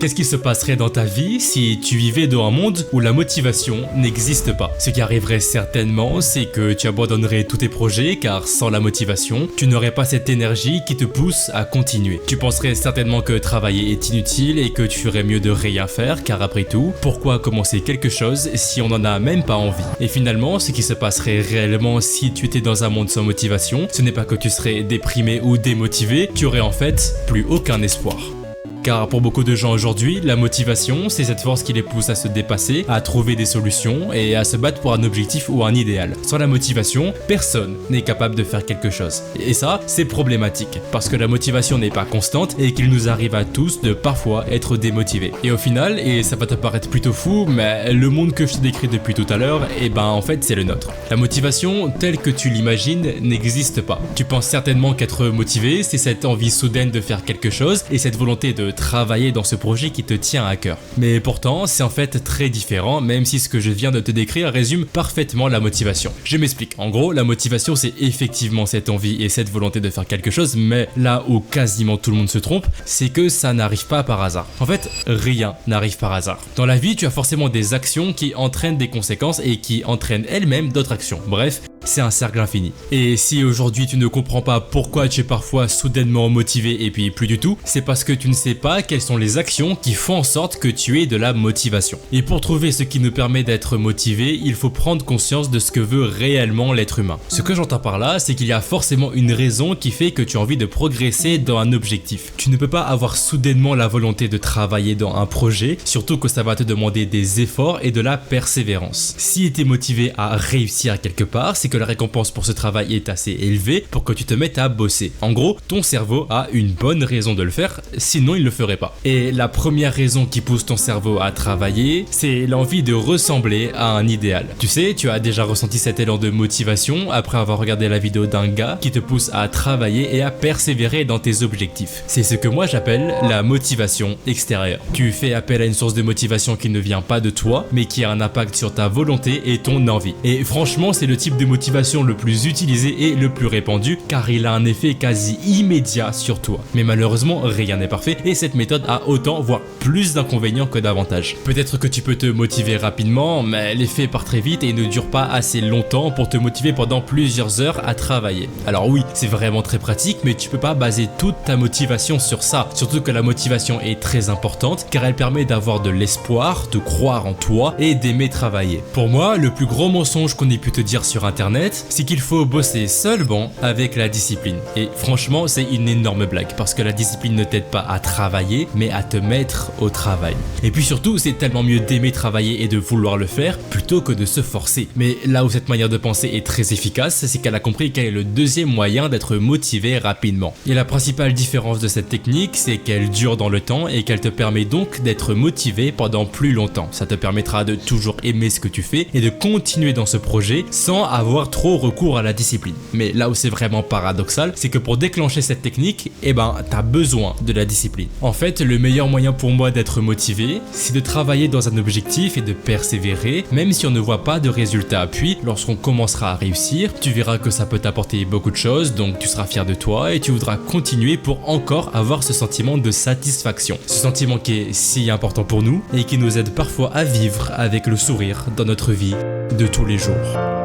Qu'est-ce qui se passerait dans ta vie si tu vivais dans un monde où la motivation n'existe pas? Ce qui arriverait certainement, c'est que tu abandonnerais tous tes projets car sans la motivation, tu n'aurais pas cette énergie qui te pousse à continuer. Tu penserais certainement que travailler est inutile et que tu ferais mieux de rien faire car après tout, pourquoi commencer quelque chose si on n'en a même pas envie? Et finalement, ce qui se passerait réellement si tu étais dans un monde sans motivation, ce n'est pas que tu serais déprimé ou démotivé, tu aurais en fait plus aucun espoir. Car pour beaucoup de gens aujourd'hui, la motivation, c'est cette force qui les pousse à se dépasser, à trouver des solutions et à se battre pour un objectif ou un idéal. Sans la motivation, personne n'est capable de faire quelque chose. Et ça, c'est problématique, parce que la motivation n'est pas constante et qu'il nous arrive à tous de parfois être démotivés. Et au final, et ça va te paraître plutôt fou, mais le monde que je te décris depuis tout à l'heure, en fait c'est le nôtre. La motivation, telle que tu l'imagines, n'existe pas. Tu penses certainement qu'être motivé, c'est cette envie soudaine de faire quelque chose et cette volonté de travailler dans ce projet qui te tient à cœur. Mais pourtant, c'est en fait très différent, même si ce que je viens de te décrire résume parfaitement la motivation. Je m'explique. En gros, la motivation, c'est effectivement cette envie et cette volonté de faire quelque chose, mais là où quasiment tout le monde se trompe, c'est que ça n'arrive pas par hasard. En fait, rien n'arrive par hasard. Dans la vie, tu as forcément des actions qui entraînent des conséquences et qui entraînent elles-mêmes d'autres actions. Bref, c'est un cercle infini. Et si aujourd'hui tu ne comprends pas pourquoi tu es parfois soudainement motivé et puis plus du tout, c'est parce que tu ne sais pas quelles sont les actions qui font en sorte que tu aies de la motivation. Et pour trouver ce qui nous permet d'être motivé, il faut prendre conscience de ce que veut réellement l'être humain. Ce que j'entends par là, c'est qu'il y a forcément une raison qui fait que tu as envie de progresser dans un objectif. Tu ne peux pas avoir soudainement la volonté de travailler dans un projet, surtout que ça va te demander des efforts et de la persévérance. Si tu es motivé à réussir quelque part, c'est que la récompense pour ce travail est assez élevée pour que tu te mettes à bosser. En gros, ton cerveau a une bonne raison de le faire, sinon il le ferait pas. Et la première raison qui pousse ton cerveau à travailler, c'est l'envie de ressembler à un idéal. Tu sais, tu as déjà ressenti cet élan de motivation après avoir regardé la vidéo d'un gars qui te pousse à travailler et à persévérer dans tes objectifs. C'est ce que moi j'appelle la motivation extérieure. Tu fais appel à une source de motivation qui ne vient pas de toi, mais qui a un impact sur ta volonté et ton envie. Et franchement, c'est le type de motivation le plus utilisé et le plus répandu car il a un effet quasi immédiat sur toi. Mais malheureusement, rien n'est parfait et cette méthode a autant voire plus d'inconvénients que d'avantages. Peut-être que tu peux te motiver rapidement, mais l'effet part très vite et ne dure pas assez longtemps pour te motiver pendant plusieurs heures à travailler. Alors oui, c'est vraiment très pratique, mais tu peux pas baser toute ta motivation sur ça. Surtout que la motivation est très importante car elle permet d'avoir de l'espoir, de croire en toi et d'aimer travailler. Pour moi, le plus gros mensonge qu'on ait pu te dire sur internet, c'est qu'il faut bosser seulement avec la discipline. Et franchement, c'est une énorme blague parce que la discipline ne t'aide pas à travailler, mais à te mettre au travail. Et puis surtout, c'est tellement mieux d'aimer travailler et de vouloir le faire plutôt que de se forcer. Mais là où cette manière de penser est très efficace, c'est qu'elle a compris quel est le deuxième moyen d'être motivé rapidement. Et la principale différence de cette technique, c'est qu'elle dure dans le temps et qu'elle te permet donc d'être motivé pendant plus longtemps. Ça te permettra de toujours aimer ce que tu fais et de continuer dans ce projet sans avoir trop recours à la discipline. Mais là où c'est vraiment paradoxal, c'est que pour déclencher cette technique, t'as besoin de la discipline. En fait, le meilleur moyen pour moi d'être motivé, c'est de travailler dans un objectif et de persévérer, même si on ne voit pas de résultat. Puis, lorsqu'on commencera à réussir, tu verras que ça peut t'apporter beaucoup de choses, donc tu seras fier de toi et tu voudras continuer pour encore avoir ce sentiment de satisfaction. Ce sentiment qui est si important pour nous et qui nous aide parfois à vivre avec le sourire dans notre vie de tous les jours.